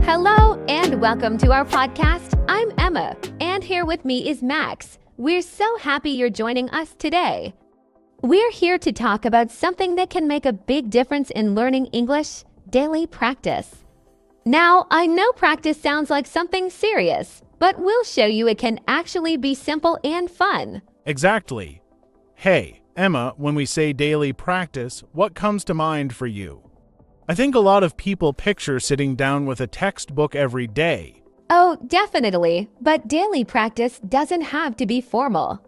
Hello and welcome to our podcast. I'm Emma, and here with me is Max. We're so happy you're joining us today. We're here to talk about something that can make a big difference in learning English: daily practice. Now, I know practice sounds like something serious, but we'll show you it can actually be simple and fun. Exactly. Hey, Emma, when we say daily practice, what comes to mind for you? I think a lot of people picture sitting down with a textbook every day. Oh, definitely, but daily practice doesn't have to be formal.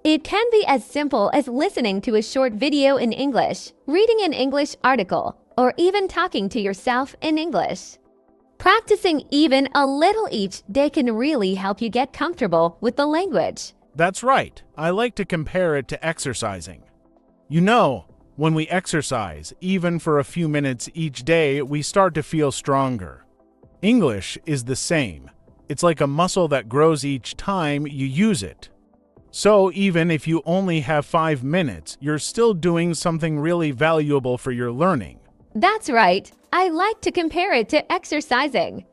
It can be as simple as listening to a short video in English, reading an English article, or even talking to yourself in English. Practicing even a little each day can really help you get comfortable with the language. That's right. I like to compare it to exercising. You know, when we exercise, even for a few minutes each day, we start to feel stronger. English is the same. It's like a muscle that grows each time you use it. So even if you only have 5 minutes, you're still doing something really valuable for your learning. That's right. I like to compare it to exercising.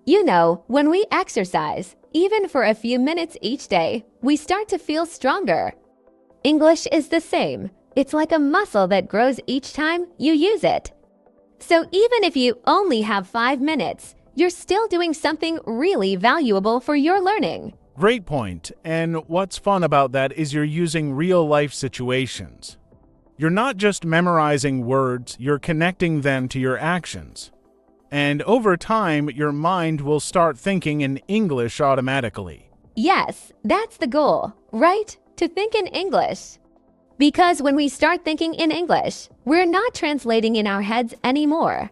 You know, when we exercise, even for a few minutes each day, we start to feel stronger. English is the same. It's like a muscle that grows each time you use it. So even if you only have 5 minutes, you're still doing something really valuable for your learning. Great point. And what's fun about that is you're using real-life situations. You're not just memorizing words, you're connecting them to your actions. And over time, your mind will start thinking in English automatically. Yes, that's the goal, right? To think in English. Because when we start thinking in English, we're not translating in our heads anymore.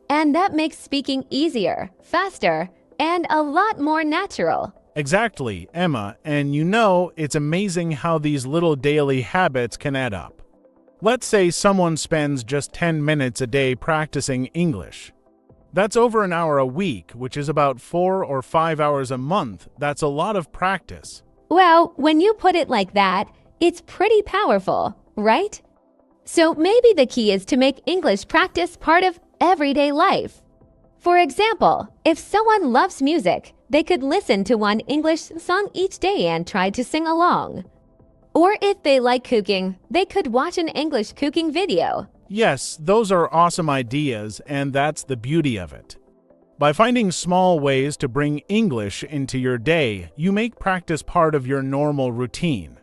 And that makes speaking easier, faster, and a lot more natural. Exactly, Emma, and you know, it's amazing how these little daily habits can add up. Let's say someone spends just 10 minutes a day practicing English. That's over an hour a week, which is about 4 or 5 hours a month. That's a lot of practice. Well, when you put it like that, it's pretty powerful, right? So maybe the key is to make English practice part of everyday life. For example, if someone loves music, they could listen to one English song each day and try to sing along. Or if they like cooking, they could watch an English cooking video. Yes, those are awesome ideas, and that's the beauty of it. By finding small ways to bring English into your day, you make practice part of your normal routine.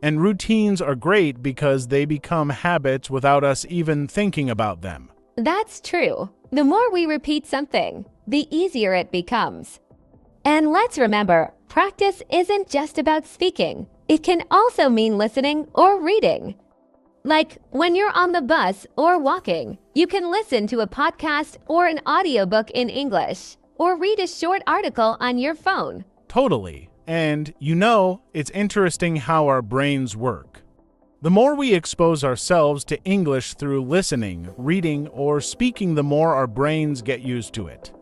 And routines are great because they become habits without us even thinking about them. That's true. The more we repeat something, the easier it becomes. And let's remember, practice isn't just about speaking. It can also mean listening or reading. Like when you're on the bus or walking, you can listen to a podcast or an audiobook in English, or read a short article on your phone. Totally. And, you know, it's interesting how our brains work. The more we expose ourselves to English through listening, reading, or speaking, the more our brains get used to it.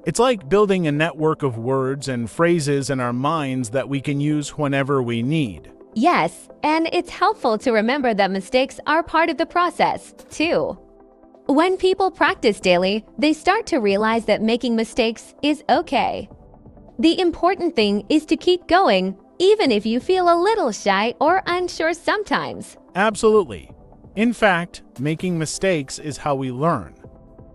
It's like building a network of words and phrases in our minds that we can use whenever we need. Yes, and it's helpful to remember that mistakes are part of the process, too. When people practice daily, they start to realize that making mistakes is okay. The important thing is to keep going, even if you feel a little shy or unsure sometimes. Absolutely. In fact, making mistakes is how we learn.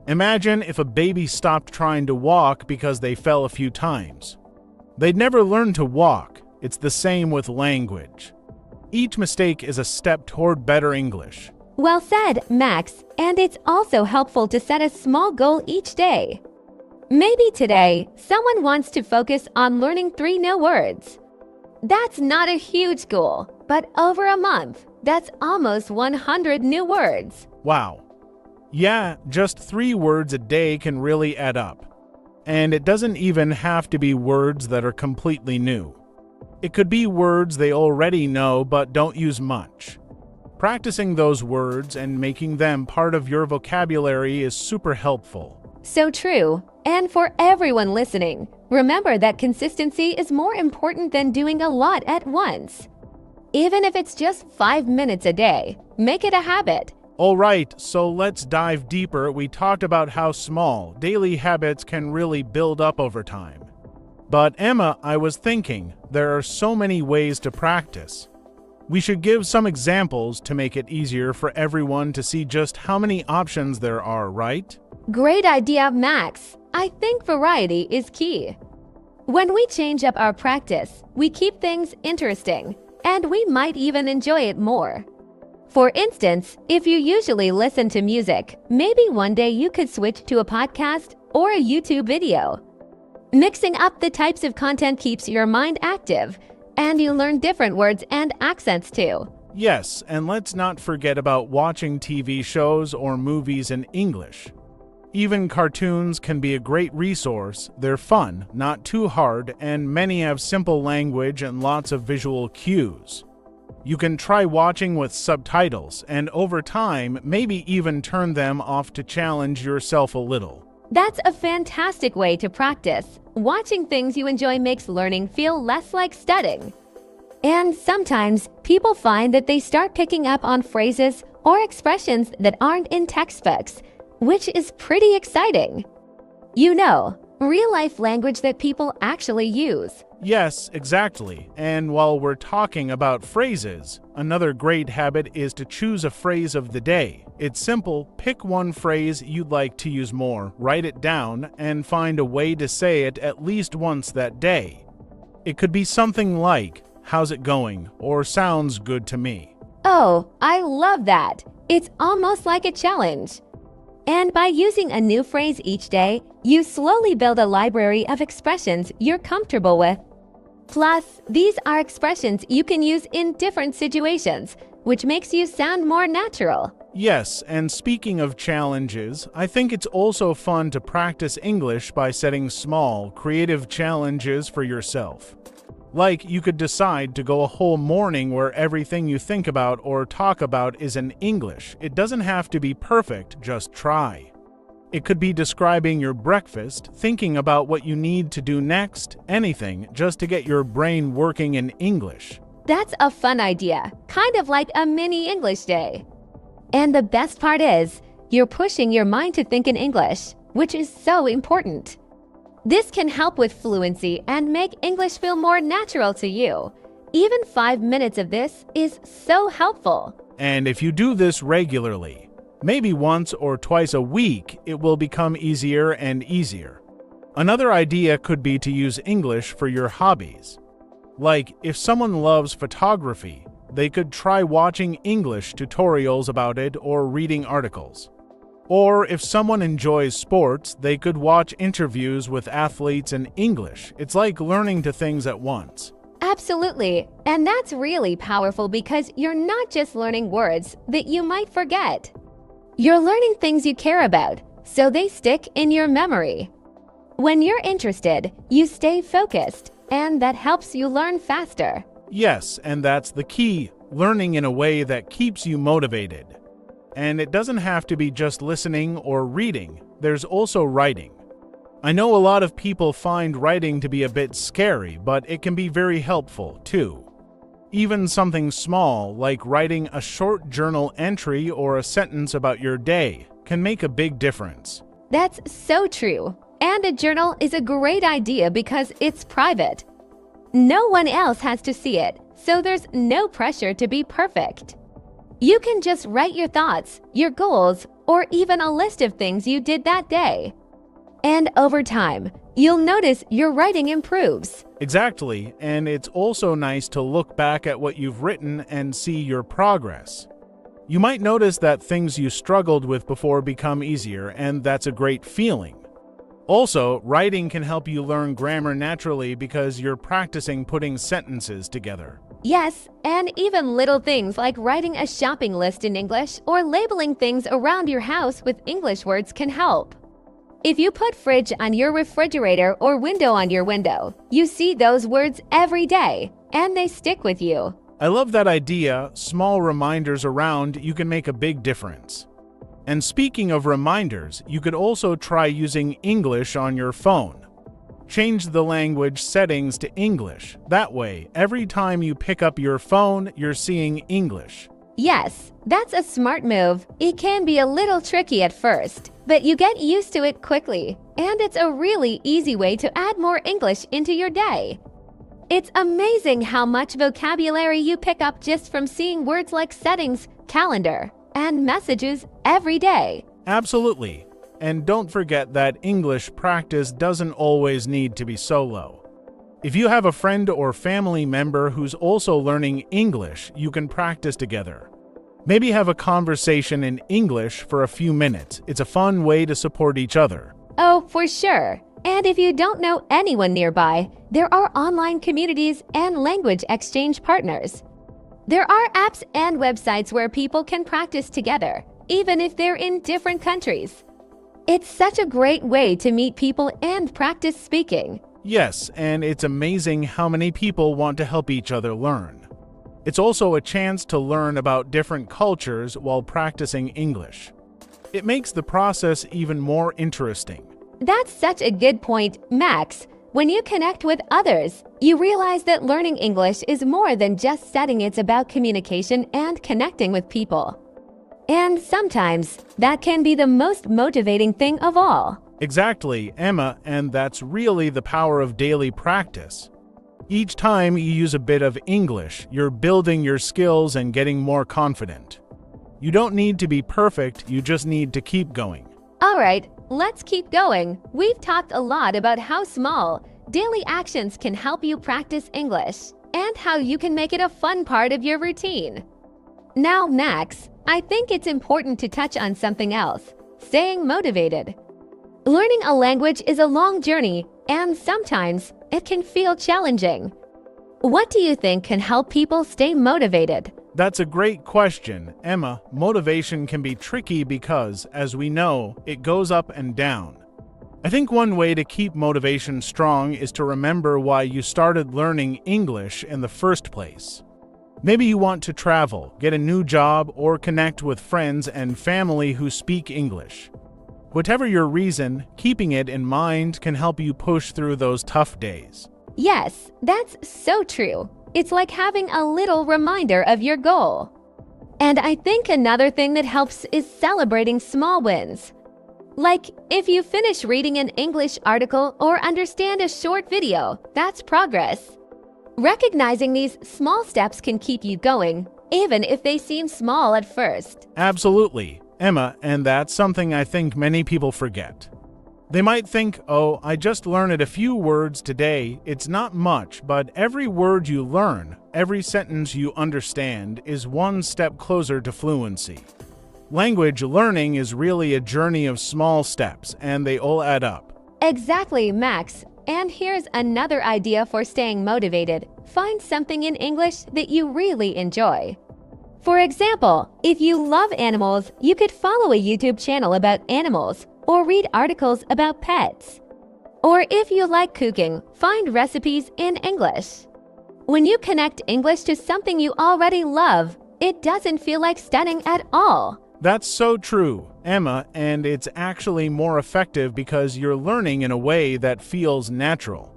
Imagine if a baby stopped trying to walk because they fell a few times. They'd never learn to walk. It's the same with language. Each mistake is a step toward better English. Well said, Max, and it's also helpful to set a small goal each day. Maybe today, someone wants to focus on learning 3 new words. That's not a huge goal, but over a month, that's almost 100 new words. Wow. Yeah, just 3 words a day can really add up. And it doesn't even have to be words that are completely new. It could be words they already know but don't use much. Practicing those words and making them part of your vocabulary is super helpful. So true. And for everyone listening, remember that consistency is more important than doing a lot at once. Even if it's just 5 minutes a day, make it a habit, All right, so let's dive deeper. We talked about how small daily habits can really build up over time. But Emma, I was thinking, there are so many ways to practice. We should give some examples to make it easier for everyone to see just how many options there are, right? Great idea, Max. I think variety is key. When we change up our practice, we keep things interesting, and we might even enjoy it more. For instance, if you usually listen to music, maybe one day you could switch to a podcast or a YouTube video. Mixing up the types of content keeps your mind active, and you learn different words and accents too. Yes, and let's not forget about watching TV shows or movies in English. Even cartoons can be a great resource. They're fun, not too hard, and many have simple language and lots of visual cues. You can try watching with subtitles, and over time, maybe even turn them off to challenge yourself a little. That's a fantastic way to practice. Watching things you enjoy makes learning feel less like studying. And sometimes, people find that they start picking up on phrases or expressions that aren't in textbooks, which is pretty exciting. You know, real-life language that people actually use. Yes, exactly. And while we're talking about phrases, another great habit is to choose a phrase of the day. It's simple. Pick one phrase you'd like to use more, write it down, and find a way to say it at least once that day. It could be something like, "How's it going?" or "Sounds good to me." Oh, I love that. It's almost like a challenge. And by using a new phrase each day, you slowly build a library of expressions you're comfortable with. Plus, these are expressions you can use in different situations, which makes you sound more natural. Yes, and speaking of challenges, I think it's also fun to practice English by setting small, creative challenges for yourself. Like, you could decide to go a whole morning where everything you think about or talk about is in English. It doesn't have to be perfect, just try. It could be describing your breakfast, thinking about what you need to do next, anything, just to get your brain working in English. That's a fun idea, kind of like a mini English day. And the best part is, you're pushing your mind to think in English, which is so important. This can help with fluency and make English feel more natural to you. Even 5 minutes of this is so helpful. And if you do this regularly, maybe once or twice a week, it will become easier and easier. Another idea could be to use English for your hobbies. Like, if someone loves photography, they could try watching English tutorials about it or reading articles. Or if someone enjoys sports, they could watch interviews with athletes in English. It's like learning two things at once. Absolutely. And that's really powerful because you're not just learning words that you might forget. You're learning things you care about, so they stick in your memory. When you're interested, you stay focused, and that helps you learn faster. Yes, and that's the key, learning in a way that keeps you motivated. And it doesn't have to be just listening or reading. There's also writing. I know a lot of people find writing to be a bit scary, but it can be very helpful too. Even something small, like writing a short journal entry or a sentence about your day, can make a big difference. That's so true. And a journal is a great idea because it's private. No one else has to see it, so there's no pressure to be perfect. You can just write your thoughts, your goals, or even a list of things you did that day. And over time, you'll notice your writing improves. Exactly, and it's also nice to look back at what you've written and see your progress. You might notice that things you struggled with before become easier, and that's a great feeling. Also, writing can help you learn grammar naturally because you're practicing putting sentences together. Yes, and even little things like writing a shopping list in English or labeling things around your house with English words can help. If you put fridge on your refrigerator or window on your window, you see those words every day, and they stick with you. I love that idea. Small reminders around you can make a big difference. And speaking of reminders, you could also try using English on your phone. Change the language settings to English. That way, every time you pick up your phone, you're seeing English. Yes, that's a smart move. It can be a little tricky at first, but you get used to it quickly, and it's a really easy way to add more English into your day. It's amazing how much vocabulary you pick up just from seeing words like settings, calendar, and messages every day. Absolutely. And don't forget that English practice doesn't always need to be solo. If you have a friend or family member who's also learning English, you can practice together. Maybe have a conversation in English for a few minutes. It's a fun way to support each other. Oh, for sure. And if you don't know anyone nearby, there are online communities and language exchange partners. There are apps and websites where people can practice together, even if they're in different countries. It's such a great way to meet people and practice speaking. Yes, and it's amazing how many people want to help each other learn. It's also a chance to learn about different cultures while practicing English. It makes the process even more interesting. That's such a good point, Max. When you connect with others, you realize that learning English is more than just studying. It's about communication and connecting with people. And sometimes, that can be the most motivating thing of all. Exactly, Emma, and that's really the power of daily practice. Each time you use a bit of English, you're building your skills and getting more confident. You don't need to be perfect, you just need to keep going. All right, let's keep going. We've talked a lot about how small, daily actions can help you practice English and how you can make it a fun part of your routine. Now, Max, I think it's important to touch on something else: staying motivated. Learning a language is a long journey, and sometimes it can feel challenging. What do you think can help people stay motivated? That's a great question, Emma. Motivation can be tricky because, as we know, it goes up and down. I think one way to keep motivation strong is to remember why you started learning English in the first place. Maybe you want to travel, get a new job, or connect with friends and family who speak English. Whatever your reason, keeping it in mind can help you push through those tough days. Yes, that's so true. It's like having a little reminder of your goal. And I think another thing that helps is celebrating small wins. Like, if you finish reading an English article or understand a short video, that's progress. Recognizing these small steps can keep you going, even if they seem small at first. Absolutely, Emma, and that's something I think many people forget. They might think, oh, I just learned a few words today, it's not much, but every word you learn, every sentence you understand is one step closer to fluency. Language learning is really a journey of small steps, and they all add up. Exactly, Max. And here's another idea for staying motivated. Find something in English that you really enjoy. For example, if you love animals, you could follow a YouTube channel about animals or read articles about pets. Or if you like cooking, find recipes in English. When you connect English to something you already love, it doesn't feel like studying at all. That's so true, Emma, and it's actually more effective because you're learning in a way that feels natural.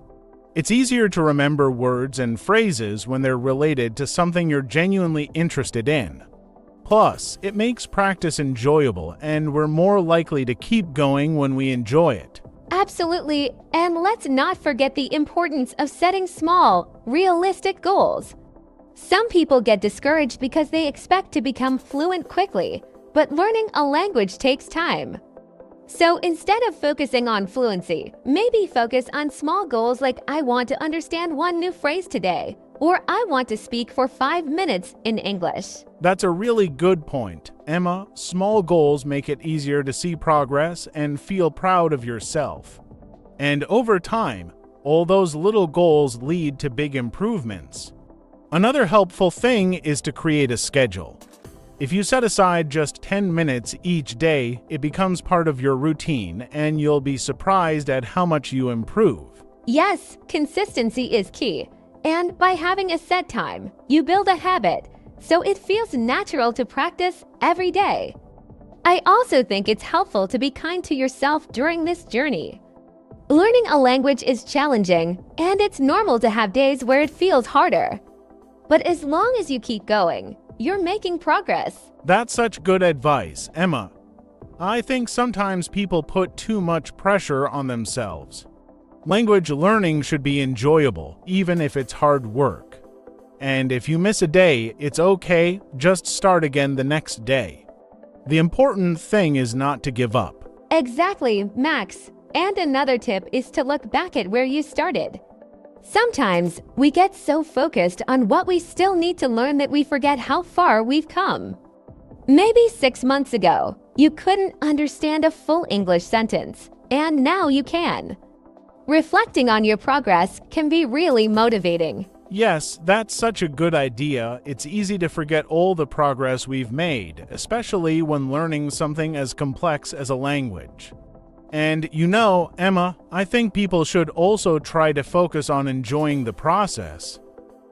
It's easier to remember words and phrases when they're related to something you're genuinely interested in. Plus, it makes practice enjoyable, and we're more likely to keep going when we enjoy it. Absolutely, and let's not forget the importance of setting small, realistic goals. Some people get discouraged because they expect to become fluent quickly, but learning a language takes time. So instead of focusing on fluency, maybe focus on small goals like I want to understand one new phrase today, or I want to speak for 5 minutes in English. That's a really good point, Emma. Small goals make it easier to see progress and feel proud of yourself. And over time, all those little goals lead to big improvements. Another helpful thing is to create a schedule. If you set aside just 10 minutes each day, it becomes part of your routine, and you'll be surprised at how much you improve. Yes, consistency is key. And by having a set time, you build a habit, so it feels natural to practice every day. I also think it's helpful to be kind to yourself during this journey. Learning a language is challenging, and it's normal to have days where it feels harder. But as long as you keep going, you're making progress. That's such good advice, Emma. I think sometimes people put too much pressure on themselves. Language learning should be enjoyable, even if it's hard work. And if you miss a day, it's okay, just start again the next day. The important thing is not to give up. Exactly, Max. And another tip is to look back at where you started. Sometimes we get so focused on what we still need to learn that we forget how far we've come. Maybe 6 months ago, you couldn't understand a full English sentence, and now you can. Reflecting on your progress can be really motivating. Yes, that's such a good idea. It's easy to forget all the progress we've made, especially when learning something as complex as a language. And you know, Emma, I think people should also try to focus on enjoying the process.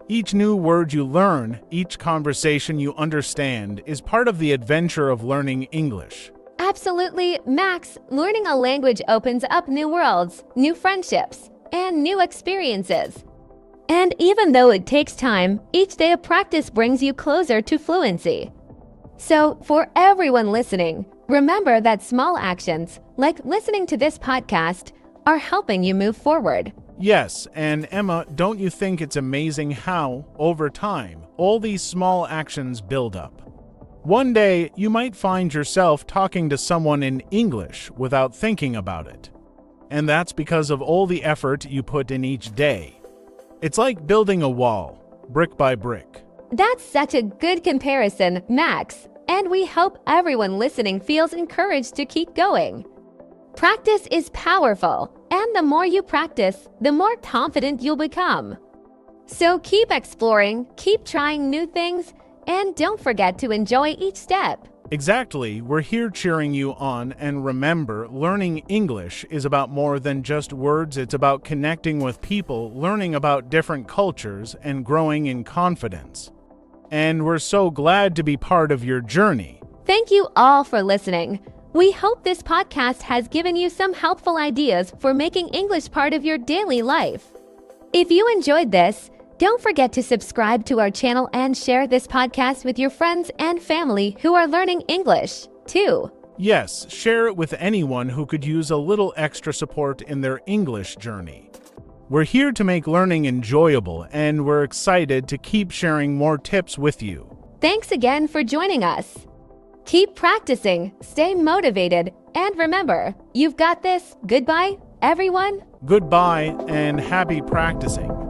Each new word you learn, each conversation you understand, is part of the adventure of learning English. Absolutely, Max. Learning a language opens up new worlds, new friendships, and new experiences. And even though it takes time, each day of practice brings you closer to fluency. So, for everyone listening, remember that small actions, like listening to this podcast, are helping you move forward. Yes, and Emma, don't you think it's amazing how, over time, all these small actions build up? One day, you might find yourself talking to someone in English without thinking about it. And that's because of all the effort you put in each day. It's like building a wall, brick by brick. That's such a good comparison, Max. And we hope everyone listening feels encouraged to keep going. Practice is powerful, and the more you practice, the more confident you'll become. So keep exploring, keep trying new things, and don't forget to enjoy each step. Exactly, we're here cheering you on, and remember, learning English is about more than just words. It's about connecting with people, learning about different cultures, and growing in confidence. And we're so glad to be part of your journey. Thank you all for listening. We hope this podcast has given you some helpful ideas for making English part of your daily life. If you enjoyed this, don't forget to subscribe to our channel and share this podcast with your friends and family who are learning English, too. Yes, share it with anyone who could use a little extra support in their English journey. We're here to make learning enjoyable, and we're excited to keep sharing more tips with you. Thanks again for joining us. Keep practicing, stay motivated, and remember, you've got this. Goodbye, everyone. Goodbye, and happy practicing.